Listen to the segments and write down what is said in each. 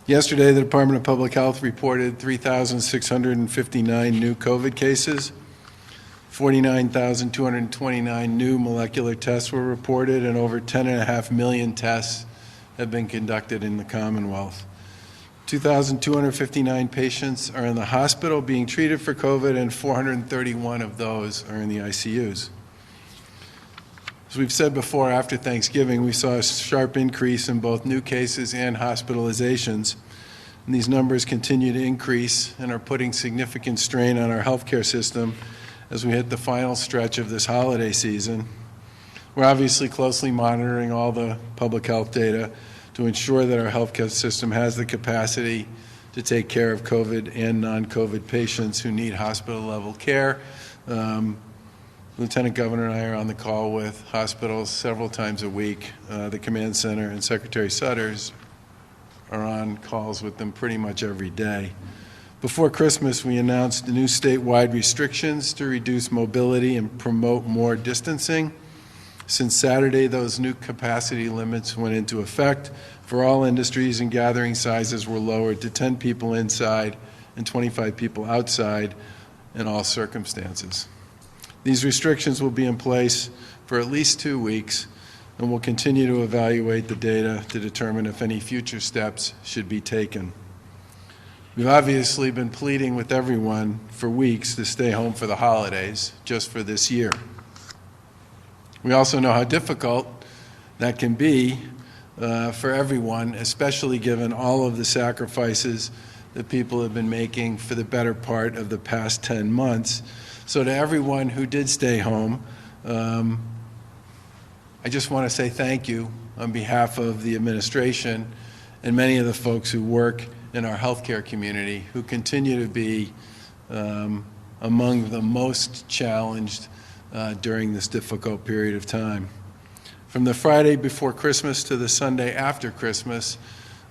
Yesterday, the Department of Public Health reported 3,659 new COVID cases. 49,229 new molecular tests were reported, and over 10.5 million tests have been conducted in the Commonwealth. 2,259 patients are in the hospital being treated for COVID, and 431 of those are in the ICUs. As we've said before, after Thanksgiving, we saw a sharp increase in both new cases and hospitalizations. And these numbers continue to increase and are putting significant strain on our healthcare system as we hit the final stretch of this holiday season. We're obviously closely monitoring all the public health data to ensure that our healthcare system has the capacity to take care of COVID and non-COVID patients who need hospital-level care. Lieutenant Governor and I are on the call with hospitals several times a week. The command center and Secretary Sutters are on calls with them pretty much every day. Before Christmas, we announced new statewide restrictions to reduce mobility and promote more distancing. Since Saturday, those new capacity limits went into effect for all industries, and gathering sizes were lowered to 10 people inside and 25 people outside in all circumstances. These restrictions will be in place for at least 2 weeks, and we'll continue to evaluate the data to determine if any future steps should be taken. We've obviously been pleading with everyone for weeks to stay home for the holidays, just for this year. We also know how difficult that can be for everyone, especially given all of the sacrifices that people have been making for the better part of the past 10 months. So to everyone who did stay home, I just want to say thank you on behalf of the administration and many of the folks who work in our healthcare community, who continue to be among the most challenged during this difficult period of time. From the Friday before Christmas to the Sunday after Christmas,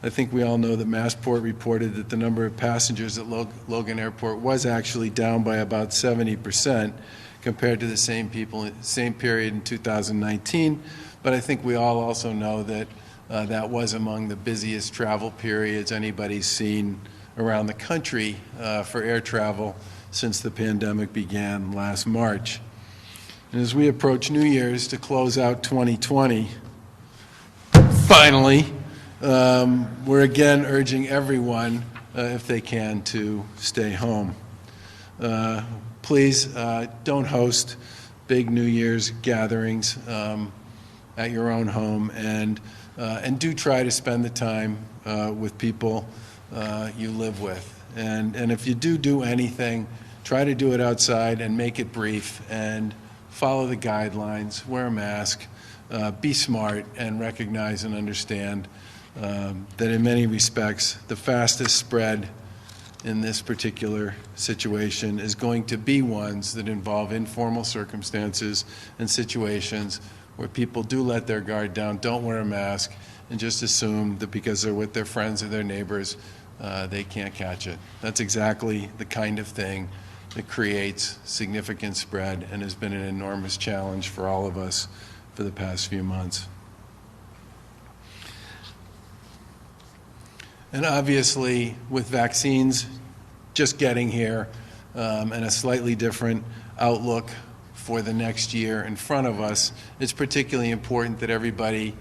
I think we all know that Massport reported that the number of passengers at Logan Airport was actually down by about 70% compared to the same period in 2019. But I think we all also know that that was among the busiest travel periods anybody's seen around the country for air travel since the pandemic began last March. And as we approach New Year's to close out 2020, finally, we're again urging everyone, if they can, to stay home. Please don't host big New Year's gatherings at your own home, and do try to spend the time with people you live with. And if you do anything, try to do it outside and make it brief, and follow the guidelines, wear a mask, be smart, and recognize and understand that in many respects, the fastest spread in this particular situation is going to be ones that involve informal circumstances and situations where people do let their guard down, don't wear a mask, and just assume that because they're with their friends or their neighbors, they can't catch it. That's exactly the kind of thing that creates significant spread and has been an enormous challenge for all of us for the past few months. And obviously, with vaccines just getting here and a slightly different outlook for the next year in front of us, it's particularly important that everybody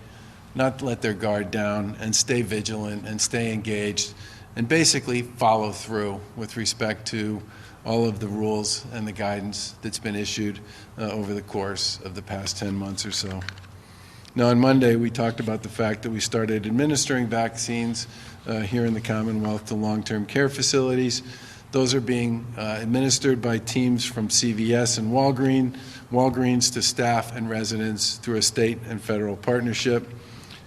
not let their guard down and stay vigilant and stay engaged and basically follow through with respect to all of the rules and the guidance that's been issued over the course of the past 10 months or so. Now, on Monday, we talked about the fact that we started administering vaccines here in the Commonwealth to long-term care facilities. Those are being administered by teams from CVS and Walgreens to staff and residents through a state and federal partnership.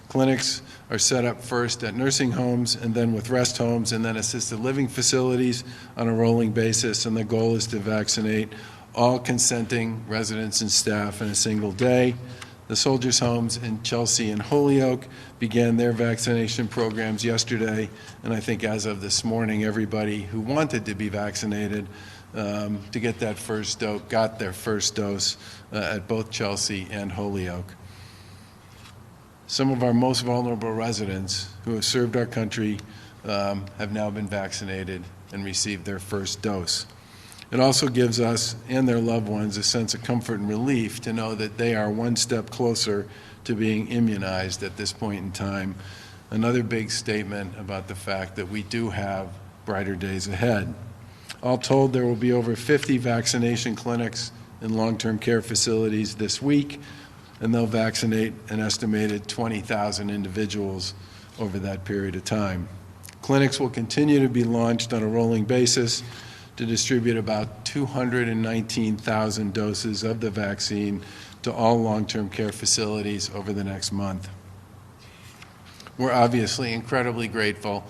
Clinics are set up first at nursing homes and then with rest homes and then assisted living facilities on a rolling basis, and the goal is to vaccinate all consenting residents and staff in a single day. The Soldiers' Homes in Chelsea and Holyoke began their vaccination programs yesterday, and I think as of this morning, everybody who wanted to be vaccinated to get that first dose got their first dose at both Chelsea and Holyoke. Some of our most vulnerable residents who have served our country have now been vaccinated and received their first dose. It also gives us and their loved ones a sense of comfort and relief to know that they are one step closer to being immunized at this point in time. Another big statement about the fact that we do have brighter days ahead. All told, there will be over 50 vaccination clinics in long-term care facilities this week, and they'll vaccinate an estimated 20,000 individuals over that period of time. Clinics will continue to be launched on a rolling basis to distribute about 219,000 doses of the vaccine to all long-term care facilities over the next month. We're obviously incredibly grateful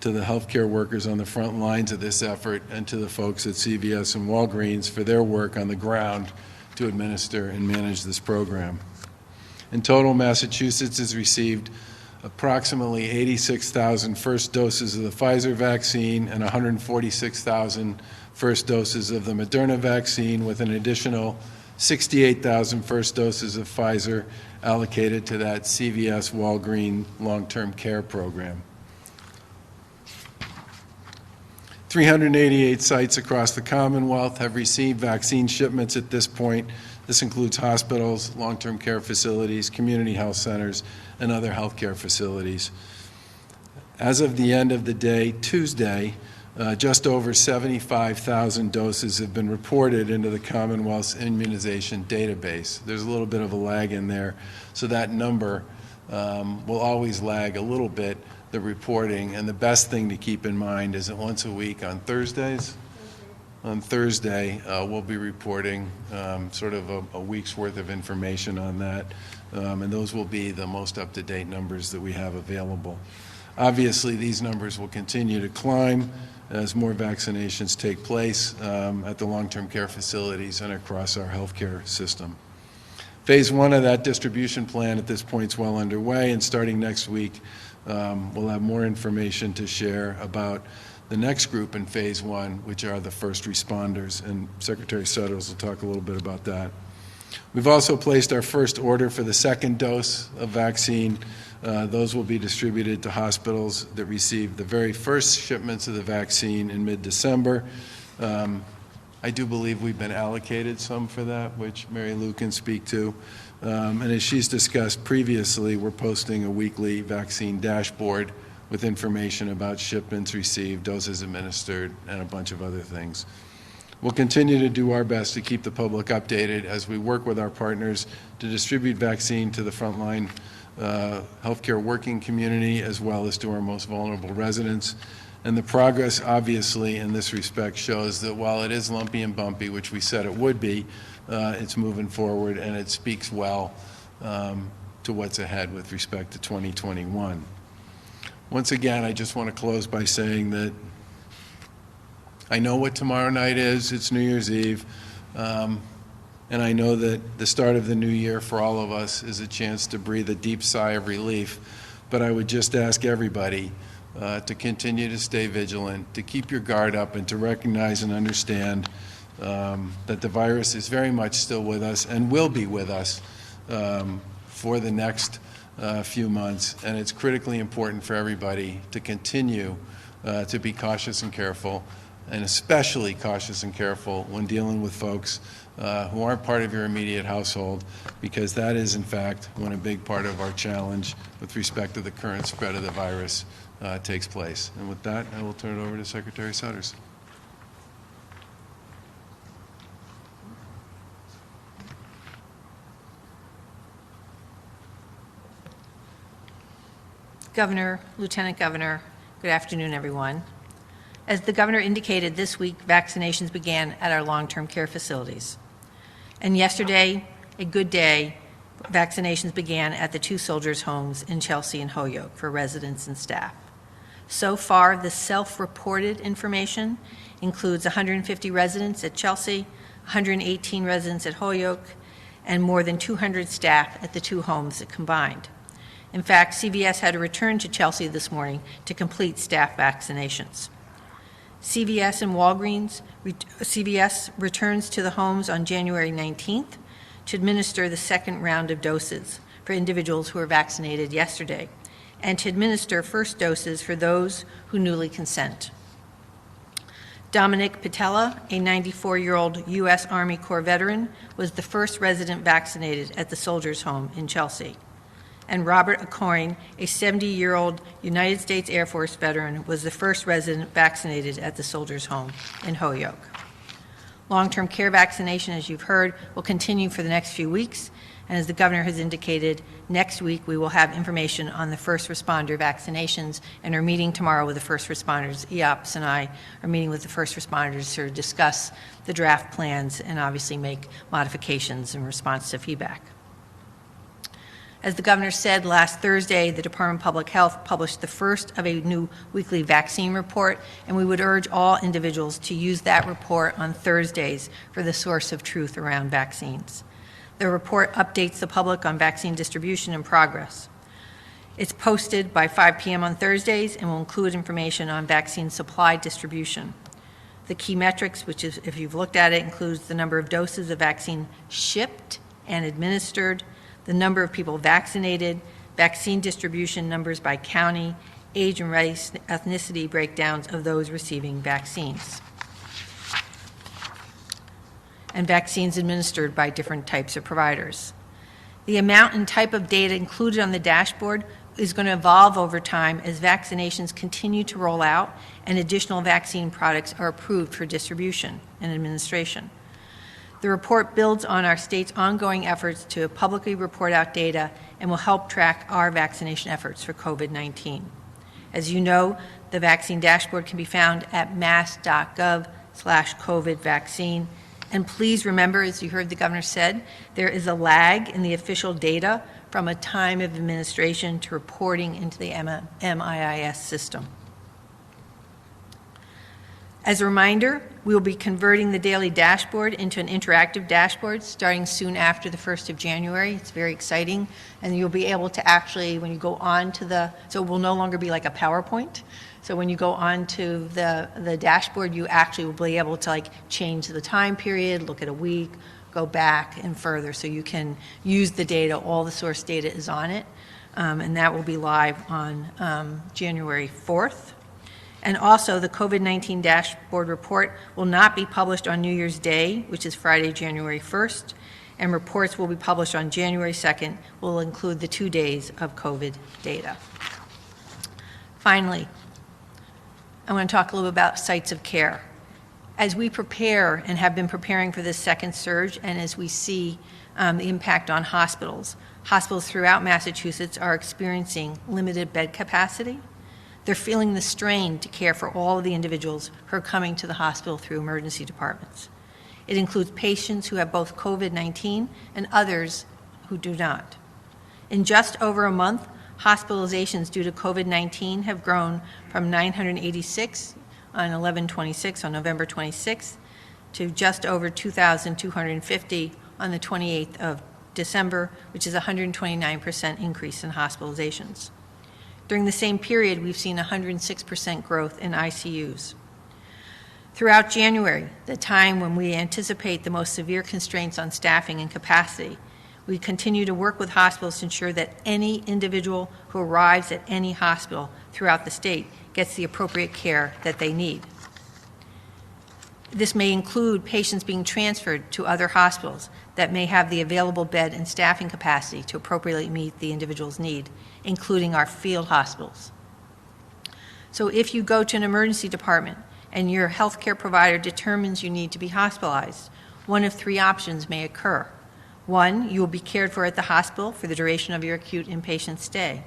to the healthcare workers on the front lines of this effort and to the folks at CVS and Walgreens for their work on the ground to administer and manage this program. In total, Massachusetts has received approximately 86,000 first doses of the Pfizer vaccine and 146,000 first doses of the Moderna vaccine, with an additional 68,000 first doses of Pfizer allocated to that CVS Walgreens long-term care program. 388 sites across the Commonwealth have received vaccine shipments at this point. This includes hospitals, long-term care facilities, community health centers, and other healthcare facilities. As of the end of the day, Tuesday, just over 75,000 doses have been reported into the Commonwealth's immunization database. There's a little bit of a lag in there, so that number will always lag a little bit, the reporting. And the best thing to keep in mind is that once a week on Thursdays, on Thursday, we'll be reporting sort of a week's worth of information on that, and those will be the most up-to-date numbers that we have available. Obviously, these numbers will continue to climb as more vaccinations take place at the long-term care facilities and across our healthcare system. Phase one of that distribution plan at this point is well underway, and starting next week, we'll have more information to share about the next group in phase one, which are the first responders, and Secretary Sutters will talk a little bit about that. We've also placed our first order for the second dose of vaccine. Those will be distributed to hospitals that received the very first shipments of the vaccine in mid-December. I do believe we've been allocated some for that, which Mary Lou can speak to. And as she's discussed previously, we're posting a weekly vaccine dashboard with information about shipments received, doses administered, and a bunch of other things. We'll continue to do our best to keep the public updated as we work with our partners to distribute vaccine to the frontline healthcare working community, as well as to our most vulnerable residents. And the progress, obviously, in this respect shows that while it is lumpy and bumpy, which we said it would be, it's moving forward, and it speaks well to what's ahead with respect to 2021. Once again, I just want to close by saying that I know what tomorrow night is. It's New Year's Eve. And I know that the start of the new year for all of us is a chance to breathe a deep sigh of relief. But I would just ask everybody to continue to stay vigilant, to keep your guard up, and to recognize and understand that the virus is very much still with us and will be with us for the next few months. And it's critically important for everybody to continue to be cautious and careful, and especially cautious and careful when dealing with folks who aren't part of your immediate household, because that is, in fact, when a big part of our challenge with respect to the current spread of the virus takes place. And with that, I will turn it over to Secretary Sutters. Governor, Lieutenant Governor, good afternoon, everyone. As the Governor indicated, this week vaccinations began at our long-term care facilities. And yesterday, a good day, vaccinations began at the two soldiers' homes in Chelsea and Holyoke for residents and staff. So far, the self-reported information includes 150 residents at Chelsea, 118 residents at Holyoke, and more than 200 staff at the two homes that combined. In fact, CVS had to return to Chelsea this morning to complete staff vaccinations. CVS and Walgreens, CVS returns to the homes on January 19th to administer the second round of doses for individuals who were vaccinated yesterday. and to administer first doses for those who newly consent. Dominic Patella, a 94-year-old U.S. Army Corps veteran, was the first resident vaccinated at the Soldiers' Home in Chelsea. And Robert Acoyne, a 70-year-old United States Air Force veteran, was the first resident vaccinated at the Soldiers' Home in Holyoke. Long-term care vaccination, as you've heard, will continue for the next few weeks, and as the governor has indicated, next week we will have information on the first responder vaccinations and are meeting tomorrow with the first responders. EOPS and I are meeting with the first responders to discuss the draft plans and obviously make modifications in response to feedback. As the governor said last Thursday, the Department of Public Health published the first of a new weekly vaccine report, and we would urge all individuals to use that report on Thursdays for the source of truth around vaccines. The report updates the public on vaccine distribution and progress. It's posted by 5 p.m. on Thursdays and will include information on vaccine supply distribution. The key metrics, which is, if you've looked at it, includes the number of doses of vaccine shipped and administered, the number of people vaccinated, vaccine distribution numbers by county, age and race, ethnicity breakdowns of those receiving vaccines, and vaccines administered by different types of providers. The amount and type of data included on the dashboard is going to evolve over time as vaccinations continue to roll out and additional vaccine products are approved for distribution and administration. The report builds on our state's ongoing efforts to publicly report out data and will help track our vaccination efforts for COVID-19. As you know, the vaccine dashboard can be found at mass.gov/COVID vaccine. And please remember, as you heard the governor said, there is a lag in the official data from a time of administration to reporting into the MIIS system. As a reminder, we will be converting the daily dashboard into an interactive dashboard starting soon after the 1st of January. It's very exciting, and you'll be able to actually, when you go on to so it will no longer be like a PowerPoint. So when you go on to the dashboard, you actually will be able to change the time period, look at a week, go back and further, so you can use the data. All the source data is on it, and that will be live on January 4th. And also, the COVID-19 dashboard report will not be published on New Year's Day, which is Friday, January 1st, and reports will be published on January 2nd, will include the 2 days of COVID data. Finally, I want to talk a little bit about sites of care. As we prepare and have been preparing for this second surge, and as we see the impact on hospitals throughout Massachusetts are experiencing limited bed capacity. They're feeling the strain to care for all of the individuals who are coming to the hospital through emergency departments. It includes patients who have both COVID-19 and others who do not. In just over a month, hospitalizations due to COVID-19 have grown from 986 on 11/26 on November 26th to just over 2,250 on the 28th of December, which is a 129% increase in hospitalizations. During the same period, we've seen 106% growth in ICUs. Throughout January, the time when we anticipate the most severe constraints on staffing and capacity, we continue to work with hospitals to ensure that any individual who arrives at any hospital throughout the state gets the appropriate care that they need. This may include patients being transferred to other hospitals that may have the available bed and staffing capacity to appropriately meet the individual's need, including our field hospitals. So if you go to an emergency department and your healthcare provider determines you need to be hospitalized, one of 3 options may occur. 1, you will be cared for at the hospital for the duration of your acute inpatient stay.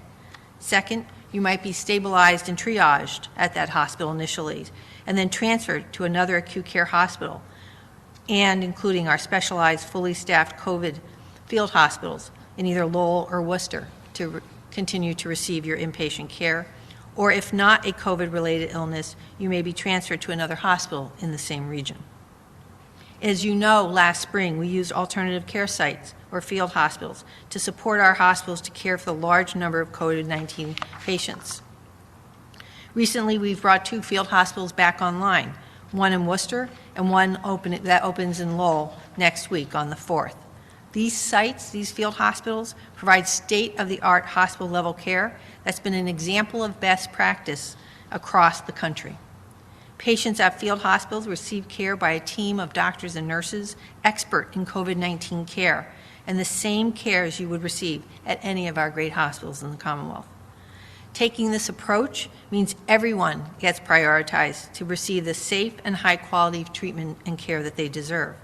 2nd, you might be stabilized and triaged at that hospital initially, and then transferred to another acute care hospital, and including our specialized, fully staffed COVID field hospitals in either Lowell or Worcester to continue to receive your inpatient care. Or if not a COVID-related illness, you may be transferred to another hospital in the same region. As you know, last spring, we used alternative care sites or field hospitals to support our hospitals to care for the large number of COVID-19 patients. Recently, we've brought 2 field hospitals back online, one in Worcester and one that opens in Lowell next week on the 4th. These sites, these field hospitals, provide state-of-the-art hospital-level care that's been an example of best practice across the country. Patients at field hospitals receive care by a team of doctors and nurses expert in COVID-19 care, and the same care as you would receive at any of our great hospitals in the Commonwealth. Taking this approach means everyone gets prioritized to receive the safe and high-quality treatment and care that they deserve.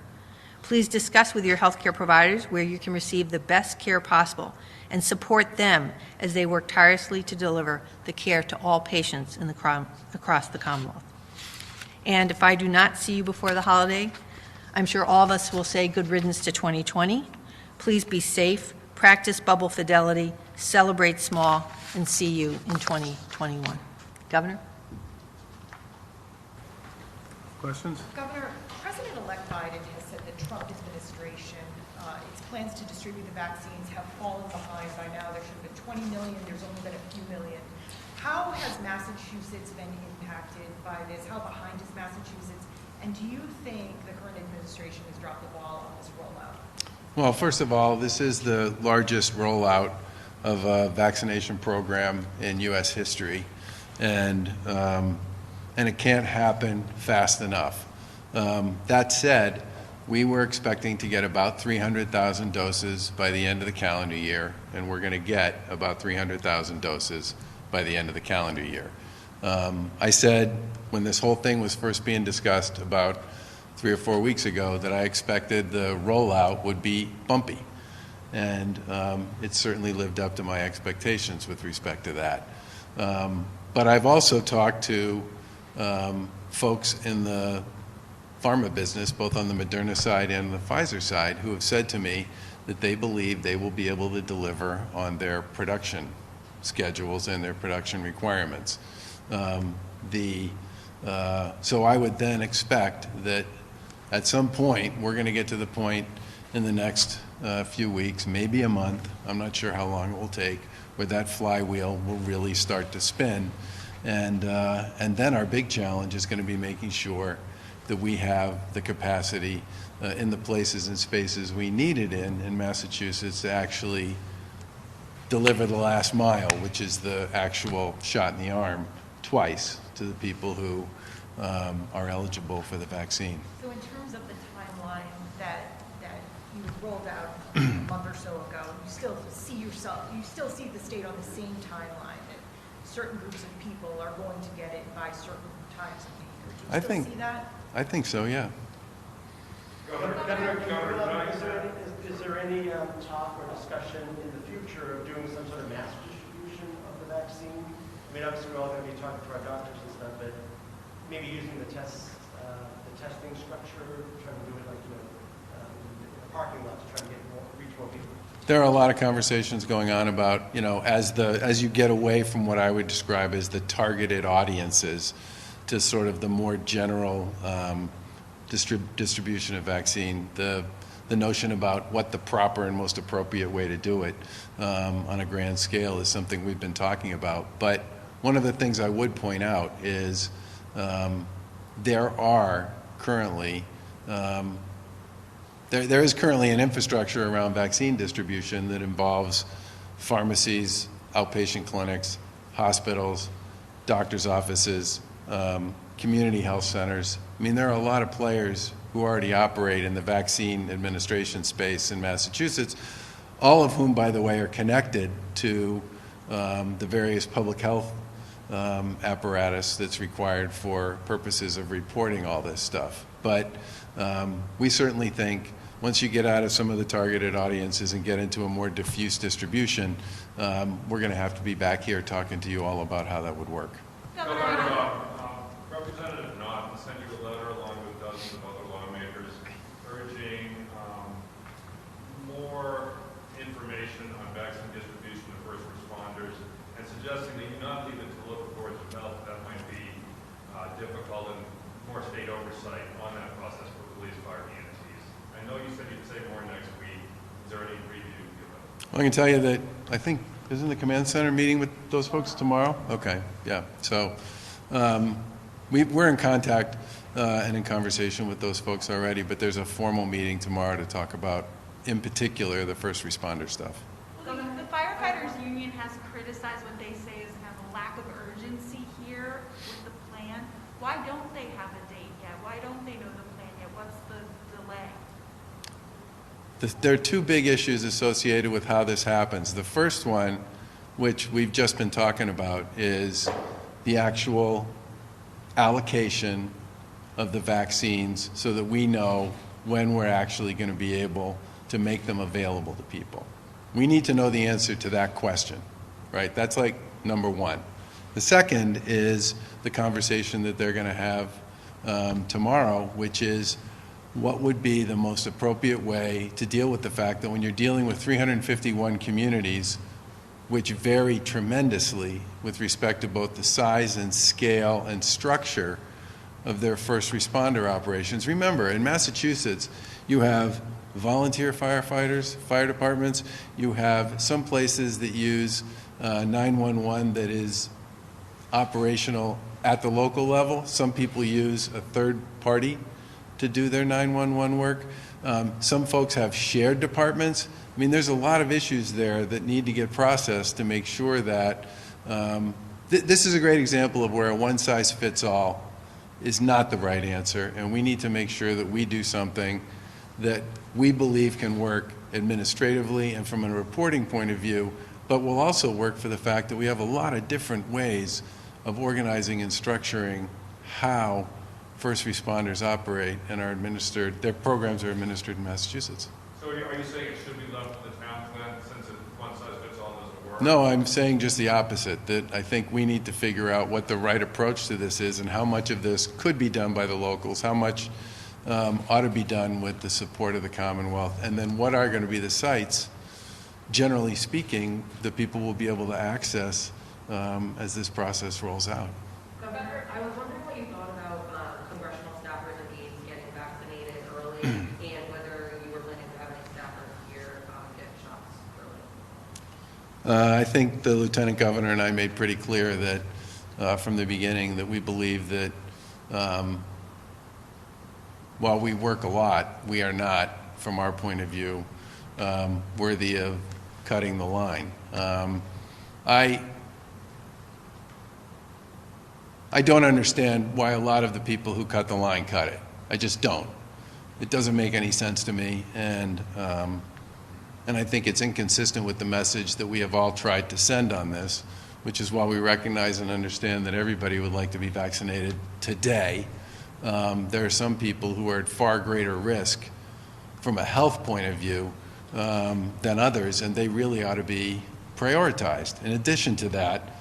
Please discuss with your healthcare providers where you can receive the best care possible and support them as they work tirelessly to deliver the care to all patients across the Commonwealth. And if I do not see you before the holiday, I'm sure all of us will say good riddance to 2020. Please be safe, practice bubble fidelity, celebrate small, and see you in 2021. Governor? Questions? Governor, President-elect Biden has said the Trump administration, its plans to distribute the vaccines have fallen behind by now. There should have been 20 million, there's only been a few million. How has Massachusetts been impacted by this? How behind is Massachusetts? And do you think the current administration has dropped the ball on this rollout? Well, first of all, this is the largest rollout of a vaccination program in U.S. history, and it can't happen fast enough. That said, we were expecting to get about 300,000 doses by the end of the calendar year, and we're going to get about 300,000 doses by the end of the calendar year. I said when this whole thing was first being discussed about 3 or 4 weeks ago that I expected the rollout would be bumpy, and it certainly lived up to my expectations with respect to that. But I've also talked to folks in the pharma business, both on the Moderna side and the Pfizer side, who have said to me that they believe they will be able to deliver on their production schedules and their production requirements. So I would then expect that at some point, we're going to get to the point in the next few weeks, maybe a month, I'm not sure how long it will take, where that flywheel will really start to spin. And then our big challenge is going to be making sure that we have the capacity in the places and spaces we need it in Massachusetts to actually deliver the last mile, which is the actual shot in the arm twice to the people who are eligible for the vaccine. So in terms of the timeline that you rolled out a month or so ago, you still see the state on the same timeline, that certain groups of people are going to get it by certain times of the year. Do you still see that? I think so, yeah. Governor, is there any talk or discussion in the future of doing some sort of mass distribution of the vaccine? I mean, obviously we're all going to be talking to our doctors and stuff, but maybe using the testing structure, trying to do it like in the parking lot to try to reach more people. There are a lot of conversations going on about, as you get away from what I would describe as the targeted audiences to sort of the more general distribution of vaccine, the notion about what the proper and most appropriate way to do it on a grand scale is something we've been talking about. But one of the things I would point out is there is currently an infrastructure around vaccine distribution that involves pharmacies, outpatient clinics, hospitals, doctors' offices, community health centers. I mean, there are a lot of players who already operate in the vaccine administration space in Massachusetts, all of whom, by the way, are connected to the various public health apparatus that's required for purposes of reporting all this stuff. But we certainly think once you get out of some of the targeted audiences and get into a more diffuse distribution, we're going to have to be back here talking to you all about how that would work. Representative Naughton sent you a letter along with dozens of other lawmakers urging more information on vaccine distribution to first responders and suggesting that you not leave it to local boards of health. That might be difficult and more state oversight on that process for police, fire, and EMTs. I know you said you'd say more next week. Is there any preview you can give us? Well, I can tell you that I think, isn't the command center meeting with those folks tomorrow? Okay, yeah. So we're in contact and in conversation with those folks already, but there's a formal meeting tomorrow to talk about in particular, the first responder stuff. Well, the firefighters union has criticized what they say is kind of a lack of urgency here with the plan. Why don't they have a date yet? Why don't they know the plan yet? What's the delay? There are two big issues associated with how this happens. The first one, which we've just been talking about, is the actual allocation of the vaccines so that we know when we're actually going to be able to make them available to people. We need to know the answer to that question, right? That's like number one. The second is the conversation that they're going to have tomorrow, which is what would be the most appropriate way to deal with the fact that when you're dealing with 351 communities, which vary tremendously with respect to both the size and scale and structure of their first responder operations. Remember, in Massachusetts, you have volunteer firefighters, fire departments. You have some places that use 911 that is operational at the local level. Some people use a third party to do their 911 work. Some folks have shared departments. I mean, there's a lot of issues there that need to get processed to make sure that this is a great example of where a one-size-fits-all is not the right answer, and we need to make sure that we do something that we believe can work administratively and from a reporting point of view, but will also work for the fact that we have a lot of different ways of organizing and structuring how first responders operate and are administered, their programs are administered in Massachusetts. So are you saying it should be left to the town plan since one size fits all doesn't work? No, I'm saying just the opposite, that I think we need to figure out what the right approach to this is and how much of this could be done by the locals, how much ought to be done with the support of the Commonwealth, and then what are going to be the sites, generally speaking, that people will be able to access as this process rolls out. Governor, I was wondering what you thought about congressional staffers and aides getting vaccinated early and whether you were planning to have any staffers here get shots early. I think the Lieutenant Governor and I made pretty clear that from the beginning that we believe that while we work a lot, we are not, from our point of view, worthy of cutting the line. I don't understand why a lot of the people who cut the line cut it. I just don't. It doesn't make any sense to me, and I think it's inconsistent with the message that we have all tried to send on this, which is why we recognize and understand that everybody would like to be vaccinated today. There are some people who are at far greater risk from a health point of view than others, and they really ought to be prioritized. In addition to that,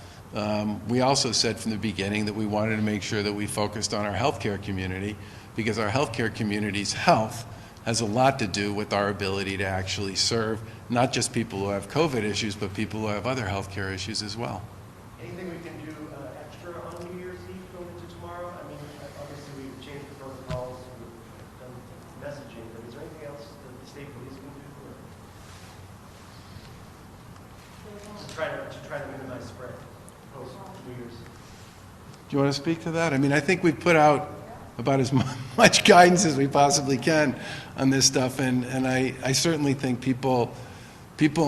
we also said from the beginning that we wanted to make sure that we focused on our healthcare community, because our healthcare community's health has a lot to do with our ability to actually serve not just people who have COVID issues, but people who have other healthcare issues as well. Anything we can do extra on New Year's Eve going into tomorrow? I mean, obviously we've changed the protocols, we've done messaging, but is there anything else that the state police can do to try to minimize spread post New Year's? Do you want to speak to that? I mean, I think we've put out about as much guidance as we possibly can on this stuff, and I certainly think people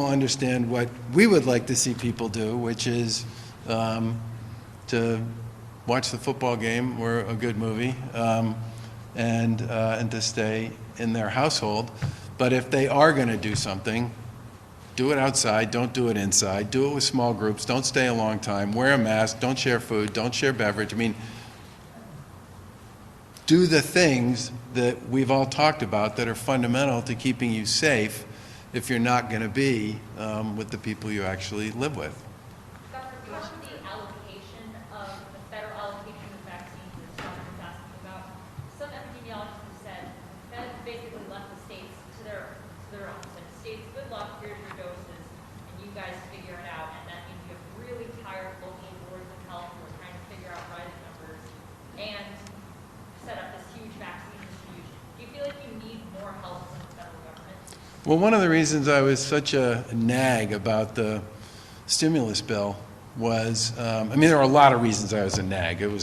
understand what we would like to see people do, which is to watch the football game or a good movie, and to stay in their household. But if they are going to do something, do it outside, don't do it inside, do it with small groups, don't stay a long time, wear a mask, don't share food, don't share beverage. I mean, do the things that we've all talked about that are fundamental to keeping you safe if you're not going to be with the people you actually live with. Dr. Bush, the allocation of the federal allocation of vaccines that Dr. was asking about, some epidemiologists have said that basically left the states to their own. Said, states, good luck, here's your doses, and you guys figure it out. And that means you have really tired local boards of health who are trying to figure out rising numbers and set up this huge vaccine distribution. Do you feel like you need more help from the federal government? Well, one of the reasons I was such a nag about the stimulus bill was, I mean, there were a lot of reasons I was a nag. We were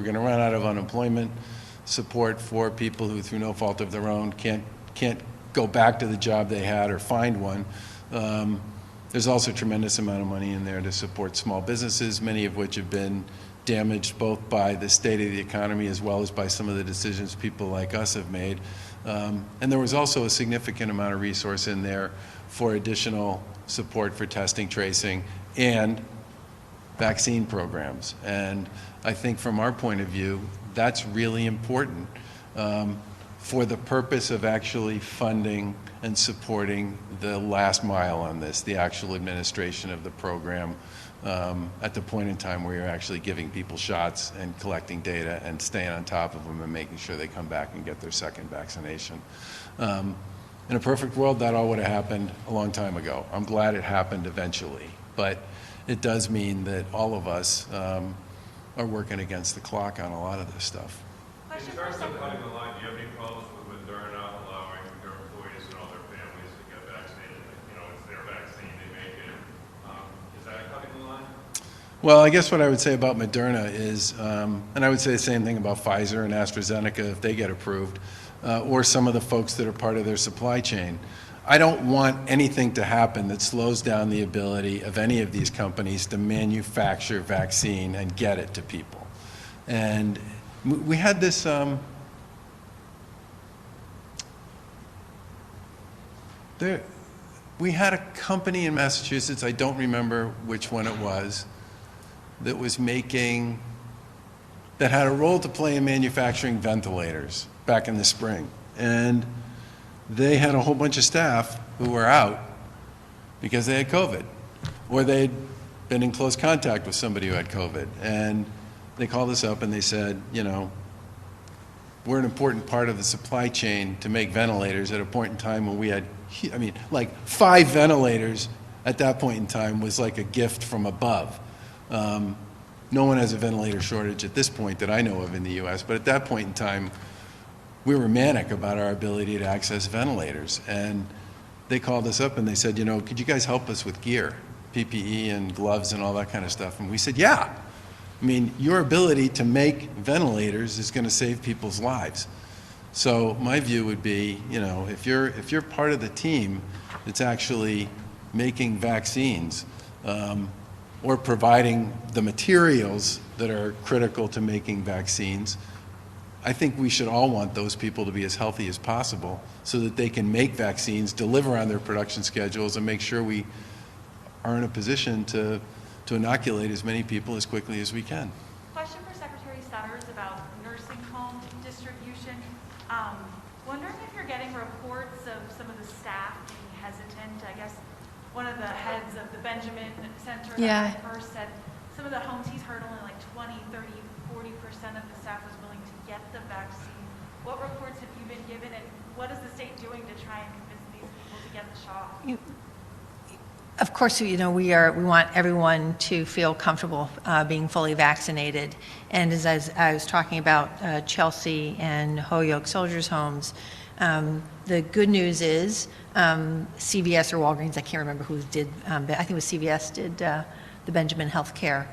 going to run out of unemployment support for people who, through no fault of their own, can't go back to the job they had or find one. There's also a tremendous amount of money in there to support small businesses, many of which have been damaged both by the state of the economy as well as by some of the decisions people like us have made. And there was also a significant amount of resource in there for additional support for testing, tracing, and vaccine programs. And I think from our point of view, that's really important for the purpose of actually funding and supporting the last mile on this, the actual administration of the program at the point in time where you're actually giving people shots and collecting data and staying on top of them and making sure they come back and get their second vaccination. In a perfect world, that all would have happened a long time ago. I'm glad it happened eventually, but it does mean that all of us are working against the clock on a lot of this stuff. In terms of cutting the line, do you have any problems with Moderna allowing their employees and all their families to get vaccinated? You know, it's their vaccine, they make it. Is that cutting the line? Well, I guess what I would say about Moderna is, and I would say the same thing about Pfizer and AstraZeneca if they get approved, or some of the folks that are part of their supply chain. I don't want anything to happen that slows down the ability of any of these companies to manufacture vaccine and get it to people. And we had this, we had a company in Massachusetts, I don't remember which one it was, that was making, that had a role to play in manufacturing ventilators back in the spring. And they had a whole bunch of staff who were out because they had COVID, or they'd been in close contact with somebody who had COVID. And they called us up and they said, you know, we're an important part of the supply chain to make ventilators at a point in time when we had, I mean, like 5 ventilators at that point in time was like a gift from above. No one has a ventilator shortage at this point that I know of in the US, but at that point in time, we were manic about our ability to access ventilators. And they called us up and they said, you know, could you guys help us with gear, PPE and gloves and all that kind of stuff? And we said, yeah. I mean, your ability to make ventilators is going to save people's lives. So my view would be, you know, if you're part of the team that's actually making vaccines or providing the materials that are critical to making vaccines, I think we should all want those people to be as healthy as possible so that they can make vaccines, deliver on their production schedules, and make sure we are in a position to inoculate as many people as quickly as we can. Question for Secretary Sutters about nursing home distribution. Wondering if you're getting reports of some of the staff being hesitant. I guess one of the heads of the Benjamin Center Yeah. that first said some of the homes he's heard only like 20, 30, 40% of the staff was willing to get the vaccine. What reports have you been given, and what is the state doing to try and convince these people to get the shot? Of course, you know, we want everyone to feel comfortable being fully vaccinated. And as I was talking about Chelsea and Holyoke Soldiers' Homes, the good news is CVS or Walgreens, I can't remember who did, but I think it was CVS did the Benjamin Healthcare.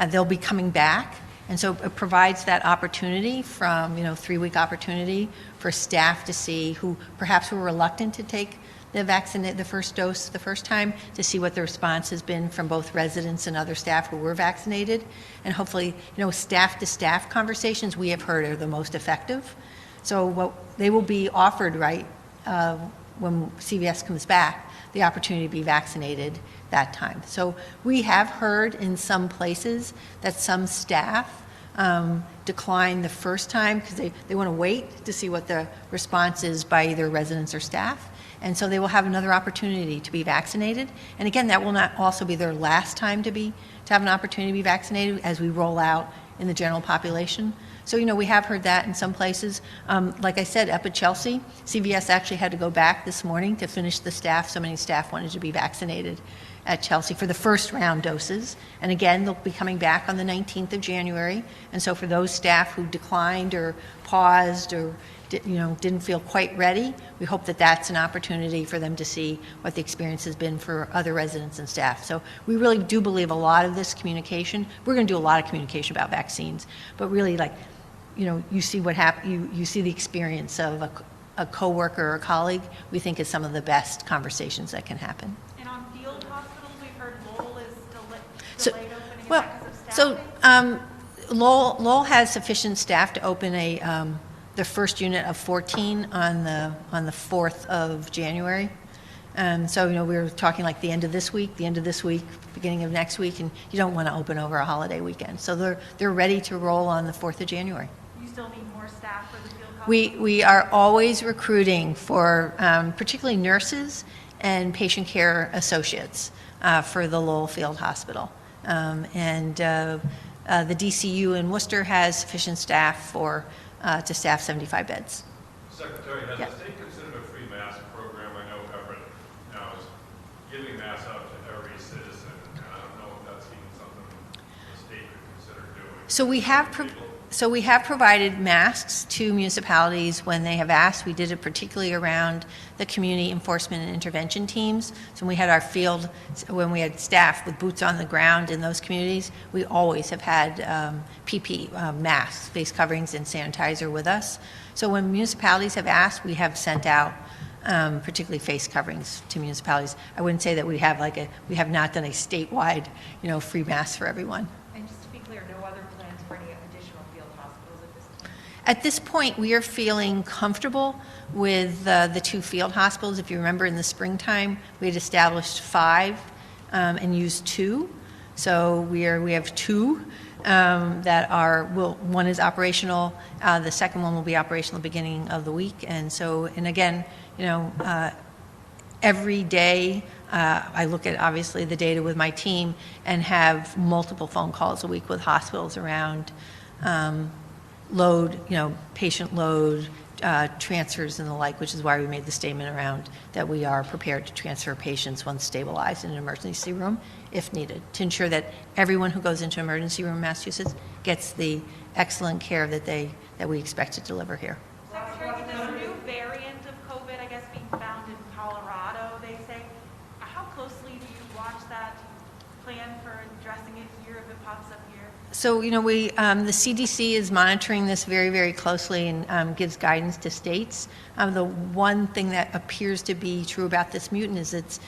They'll be coming back. And so it provides that opportunity from, you know, 3-week opportunity for staff to see who perhaps were reluctant to take the first dose the first time, to see what the response has been from both residents and other staff who were vaccinated. And hopefully, you know, staff-to-staff conversations we have heard are the most effective. So what they will be offered, right, when CVS comes back, the opportunity to be vaccinated that time. So we have heard in some places that some staff decline the first time because they want to wait to see what the response is by either residents or staff. And so they will have another opportunity to be vaccinated. And again, that will not also be their last time to have an opportunity to be vaccinated as we roll out in the general population. So, you know, we have heard that in some places. Like I said, up at Chelsea, CVS actually had to go back this morning to finish the staff. So many staff wanted to be vaccinated at Chelsea for the first round doses. And again, they'll be coming back on the 19th of January. And so for those staff who declined or paused or didn't feel quite ready, we hope that that's an opportunity for them to see what the experience has been for other residents and staff. So we really do believe a lot of this communication, we're going to do a lot of communication about vaccines, but really, like, you know, you see what you see the experience of a coworker or a colleague, we think is some of the best conversations that can happen. And on field hospitals, we've heard Lowell is So- delayed opening. Is Well, that because of so staffing? Lowell has sufficient staff to open the first unit of 14 on the 4th of January. So, we were talking like the end of this week, beginning of next week, and you don't want to open over a holiday weekend. So they're ready to roll on the 4th of January. You still need more staff for the field hospital? We are always recruiting for particularly nurses and patient care associates for the Lowell Field Hospital. The DCU in Worcester has sufficient staff to staff 75 beds. Secretary, has Yeah. the state considered a free mask program? I know Everett now is giving masks out to every citizen, and I don't know if that's even something the state could consider doing. So we have provided masks to municipalities when they have asked. We did it particularly around the community enforcement and intervention teams. So when we had our field, when we had staff with boots on the ground in those communities, we always have had PP masks, face coverings, and sanitizer with us. So when municipalities have asked, we have sent out particularly face coverings to municipalities. I wouldn't say that we have we have not done a statewide, free mask for everyone. And just to be clear, no other plans for any additional field hospitals at this point? At this point, we are feeling comfortable with the 2 field hospitals. If you remember, in the springtime, we had established 5 and used 2. So we have 2 that are, one is operational, the second one will be operational beginning of the week. And again, every day, I look at obviously the data with my team and have multiple phone calls a week with hospitals around load, patient load, transfers and the like, which is why we made the statement around that we are prepared to transfer patients once stabilized in an emergency room if needed, to ensure that everyone who goes into emergency room in Massachusetts gets the excellent care that we expect to deliver here. Secretary, with this new variant of COVID, I guess, being found in Colorado, they say, how closely do you watch that, plan for addressing it here if it pops up here? So, the CDC is monitoring this very, very closely and gives guidance to states. The one thing that appears to be true about this mutant is it's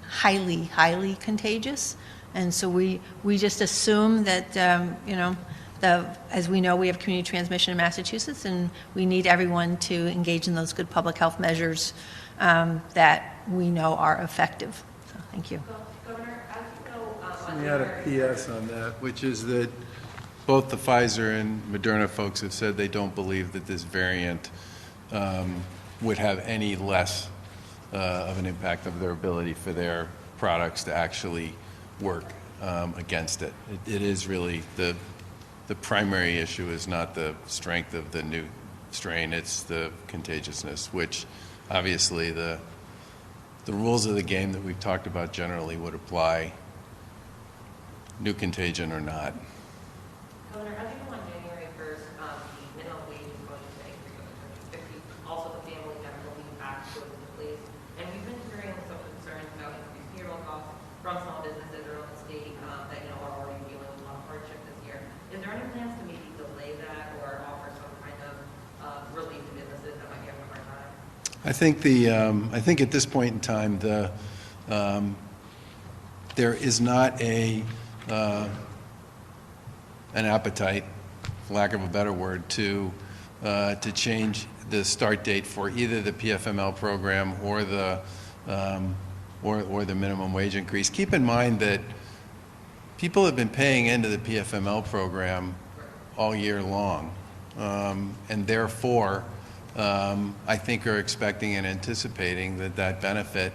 highly, highly contagious. And so we just assume that, as we know, we have community transmission in Massachusetts, and we need everyone to engage in those good public health measures that we know are effective. So, thank you. Governor, as you know, We had a PS on that, which is that both the Pfizer and Moderna folks have said they don't believe that this variant would have any less of an impact of their ability for their products to actually work against it. It is really the primary issue is not the strength of the new strain, it's the contagiousness, which obviously the rules of the game that we've talked about generally would apply, new contagion or not. Governor, as you know, on January 1st, the minimum wage is going to increase to $50. Also, the Family Medical Leave Act goes into place. And we've been hearing some concerns about increased payroll costs from small businesses around the state that, are already dealing with a lot of hardship this year. Is there any plans to maybe delay that or offer some kind of relief to businesses that might be having a hard time? I think at this point in time, there is not an appetite, for lack of a better word, to change the start date for either the PFML program or the minimum wage increase. Keep in mind that people have been paying into the PFML program all year long, and therefore, I think are expecting and anticipating that benefit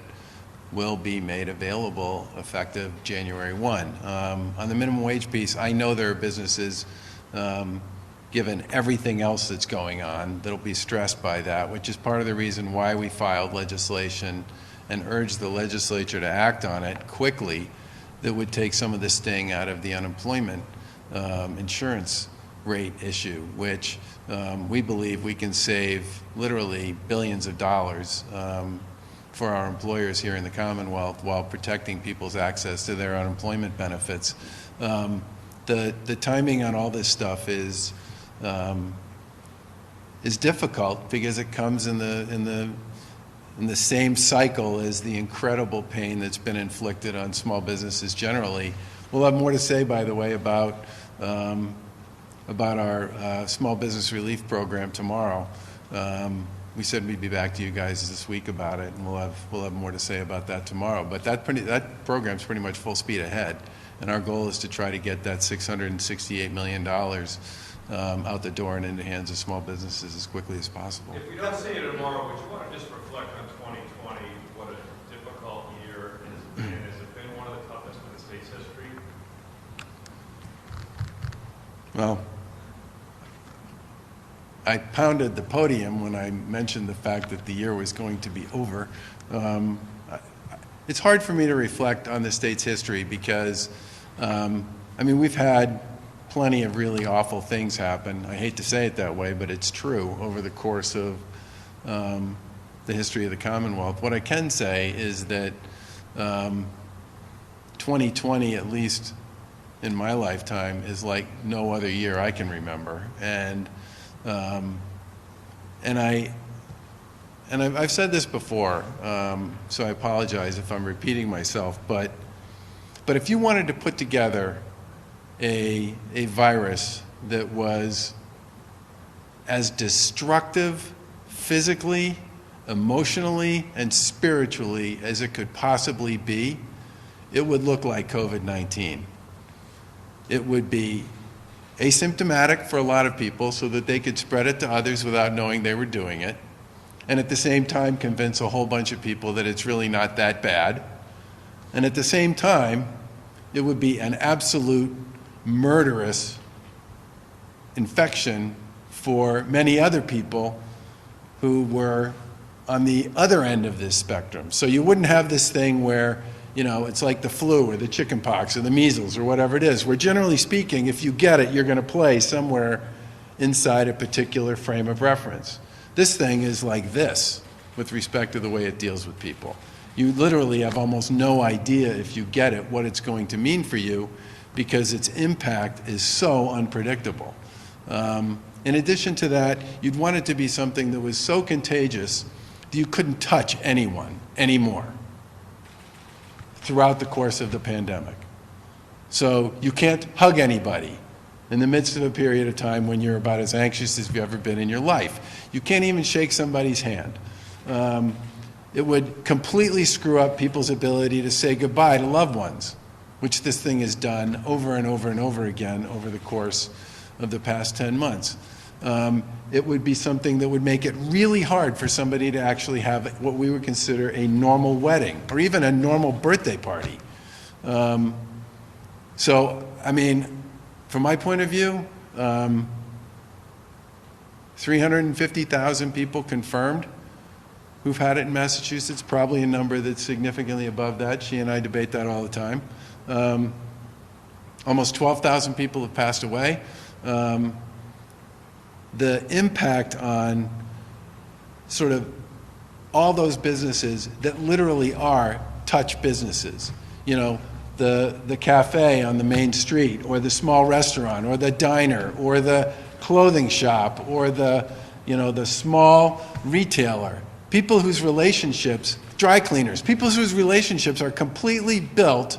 will be made available effective January 1. On the minimum wage piece, I know there are businesses, given everything else that's going on, that'll be stressed by that, which is part of the reason why we filed legislation and urged the legislature to act on it quickly that would take some of the sting out of the unemployment insurance rate issue, which we believe we can save literally billions of dollars for our employers here in the Commonwealth while protecting people's access to their unemployment benefits. The timing on all this stuff is is difficult because it comes in the same cycle as the incredible pain that's been inflicted on small businesses generally. We'll have more to say, by the way, about our small business relief program tomorrow. We said we'd be back to you guys this week about it, and we'll have more to say about that tomorrow. But that program's pretty much full speed ahead, and our goal is to try to get that $668 million out the door and into the hands of small businesses as quickly as possible. If we don't see it tomorrow, would you want to just reflect on 2020, what a difficult year it has been? Has it been one of the toughest in the state's history? Well, I pounded the podium when I mentioned the fact that the year was going to be over. It's hard for me to reflect on the state's history because, we've had plenty of really awful things happen. I hate to say it that way, but it's true over the course of the history of the Commonwealth. What I can say is that 2020, at least in my lifetime, is like no other year I can remember. And I've said this before, so I apologize if I'm repeating myself, but if you wanted to put together a virus that was as destructive physically, emotionally, and spiritually as it could possibly be, it would look like COVID-19. It would be asymptomatic for a lot of people so that they could spread it to others without knowing they were doing it, and at the same time convince a whole bunch of people that it's really not that bad. And at the same time, it would be an absolute murderous infection for many other people who were on the other end of this spectrum. So you wouldn't have this thing where, it's like the flu or the chicken pox or the measles or whatever it is, where generally speaking, if you get it, you're going to play somewhere inside a particular frame of reference. This thing is like this with respect to the way it deals with people. You literally have almost no idea, if you get it, what it's going to mean for you because its impact is so unpredictable. In addition to that, you'd want it to be something that was so contagious that you couldn't touch anyone anymore throughout the course of the pandemic. So you can't hug anybody in the midst of a period of time when you're about as anxious as you've ever been in your life. You can't even shake somebody's hand. It would completely screw up people's ability to say goodbye to loved ones, which this thing has done over and over and over again over the course of the past 10 months. It would be something that would make it really hard for somebody to actually have what we would consider a normal wedding or even a normal birthday party. From my point of view, 350,000 people confirmed who've had it in Massachusetts, probably a number that's significantly above that. She and I debate that all the time. Almost 12,000 people have passed away. The impact on sort of all those businesses that literally are touch businesses, the cafe on the main street, or the small restaurant, or the diner, or the clothing shop, or the small retailer, people whose relationships, dry cleaners, people whose relationships are completely built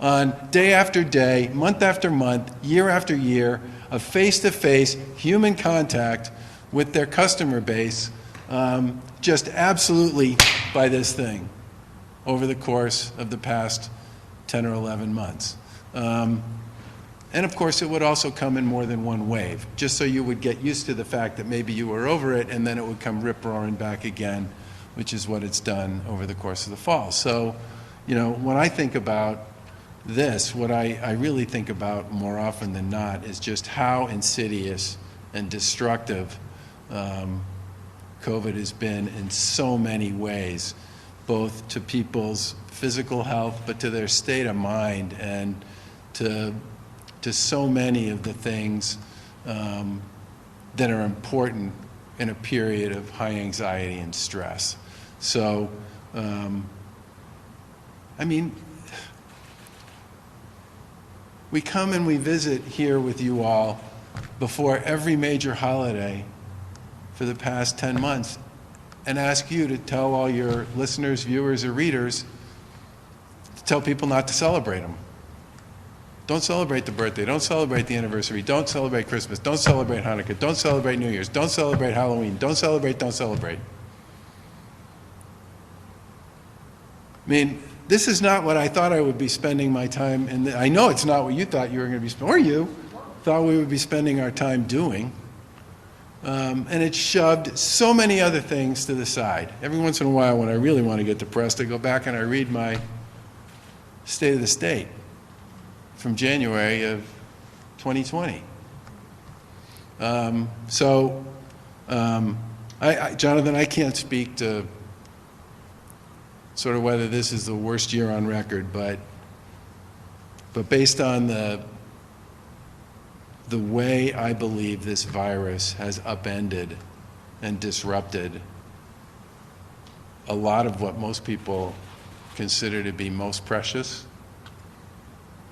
on day after day, month after month, year after year of face-to-face human contact with their customer base, just absolutely by this thing over the course of the past 10 or 11 months. And of course, it would also come in more than one wave, just so you would get used to the fact that maybe you were over it and then it would come rip-roaring back again, which is what it's done over the course of the fall. So, when I think about this, what I really think about more often than not is just how insidious and destructive COVID has been in so many ways, both to people's physical health, but to their state of mind and to so many of the things that are important in a period of high anxiety and stress. So, we come and we visit here with you all before every major holiday for the past 10 months and ask you to tell all your listeners, viewers, or readers to tell people not to celebrate them. Don't celebrate the birthday. Don't celebrate the anniversary. Don't celebrate Christmas. Don't celebrate Hanukkah. Don't celebrate New Year's. Don't celebrate Halloween. Don't celebrate, don't celebrate. I mean, this is not what I thought I would be spending my time in. I know it's not what you thought you were going to be spending, or you thought we would be spending our time doing. And it shoved so many other things to the side. Every once in a while, when I really want to get depressed, I go back and I read my State of the State from January of 2020. Jonathan, I can't speak to sort of whether this is the worst year on record, but based on the way I believe this virus has upended and disrupted a lot of what most people consider to be most precious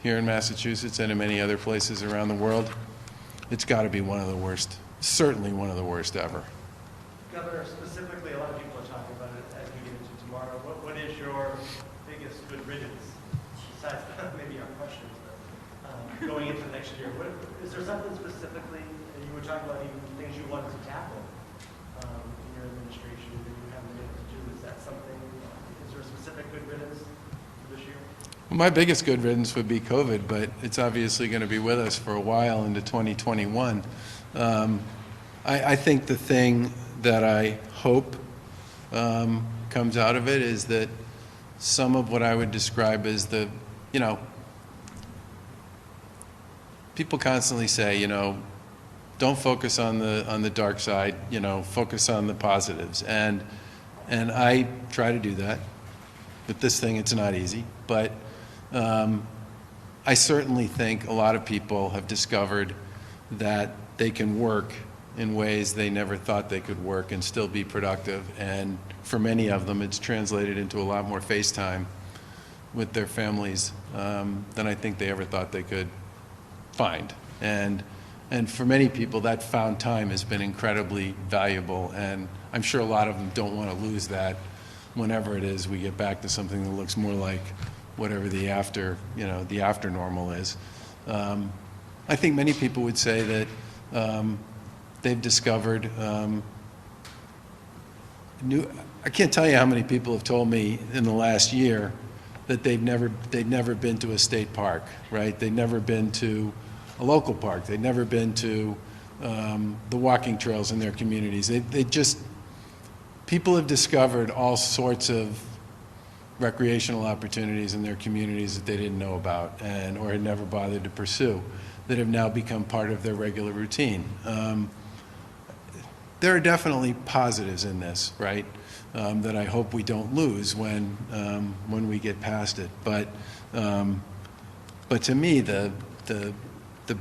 here in Massachusetts and in many other places around the world, it's got to be one of the worst, certainly one of the worst ever. Governor, specifically, a lot of people are talking about it as we get into tomorrow. What is your biggest good riddance, besides maybe our questions, but going into next year? Is there something specifically, and you were talking about even things you wanted to tackle in your administration that you haven't been able to do? Is that something, is there a specific good riddance for this year? Well, my biggest good riddance would be COVID, but it's obviously going to be with us for a while into 2021. I think the thing that I hope comes out of it is that some of what I would describe as people constantly say, don't focus on the dark side, focus on the positives. And I try to do that. With this thing, it's not easy, but I certainly think a lot of people have discovered that they can work in ways they never thought they could work and still be productive. And for many of them, it's translated into a lot more face time with their families than I think they ever thought they could find. And for many people, that found time has been incredibly valuable. And I'm sure a lot of them don't want to lose that whenever it is we get back to something that looks more like whatever the after normal is. I think many people would say that they've discovered I can't tell you how many people have told me in the last year that they'd never been to a state park, right? They'd never been to a local park. They'd never been to the walking trails in their communities. People have discovered all sorts of recreational opportunities in their communities that they didn't know about or had never bothered to pursue that have now become part of their regular routine. There are definitely positives in this, right? That I hope we don't lose when we get past it. But to me, the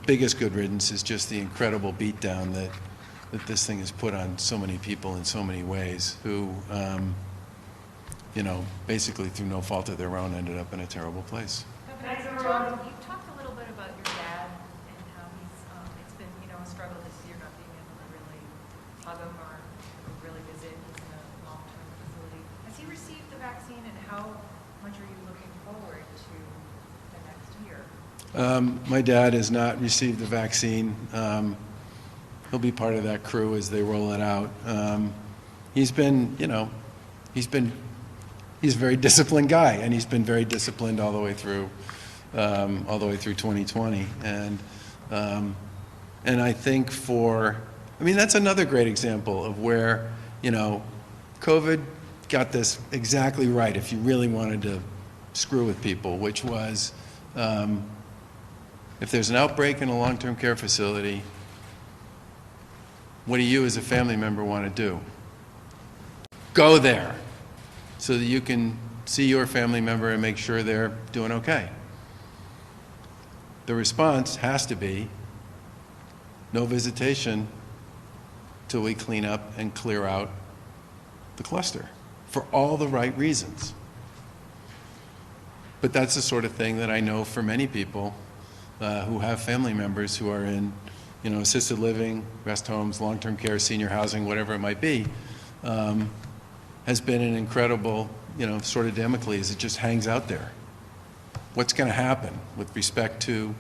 biggest good riddance is just the incredible beatdown that this thing has put on so many people in so many ways who, basically through no fault of their own ended up in a terrible place. You've talked a little bit about your dad and how it's been, a struggle this year not being able to really hug him or really visit. He's in a long-term facility. Has he received the vaccine, and how much are you looking forward to the next year? My dad has not received the vaccine. He'll be part of that crew as they roll it out. He's a very disciplined guy, and he's been very disciplined all the way through 2020. And I think that's another great example of where, COVID got this exactly right if you really wanted to screw with people, which was if there's an outbreak in a long-term care facility, what do you as a family member want to do? Go there so that you can see your family member and make sure they're doing okay. The response has to be no visitation till we clean up and clear out the cluster for all the right reasons. But that's the sort of thing that I know for many people who have family members who are in assisted living, rest homes, long-term care, senior housing, whatever it might be, has been an incredible, sort of Damocles. It just hangs out there. What's going to happen with respect to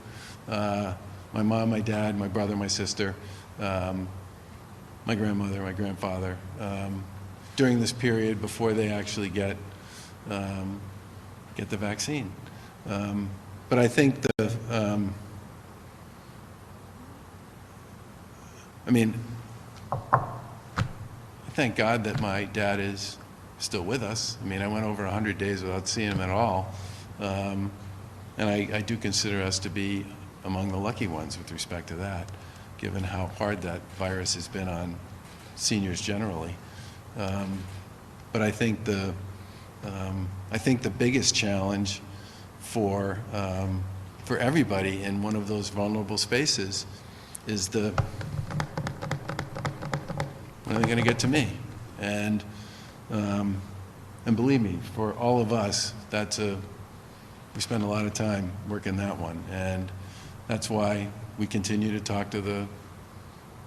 my mom, my dad, my brother, my sister, my grandmother, my grandfather, during this period before they actually get the vaccine? But I think thank God that my dad is still with us. I went over 100 days without seeing him at all. And I do consider us to be among the lucky ones with respect to that, given how hard that virus has been on seniors generally. But I think the biggest challenge for everybody in one of those vulnerable spaces is when are they going to get to me? And believe me, for all of us, we spend a lot of time working that one. And that's why we continue to talk to the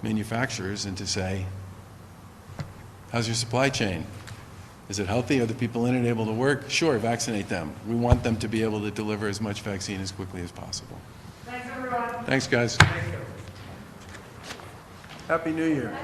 manufacturers and to say, how's your supply chain? Is it healthy? Are the people in it able to work? Sure, vaccinate them. We want them to be able to deliver as much vaccine as quickly as possible. Thanks, everyone. Thanks, guys. Thank you. Happy New Year.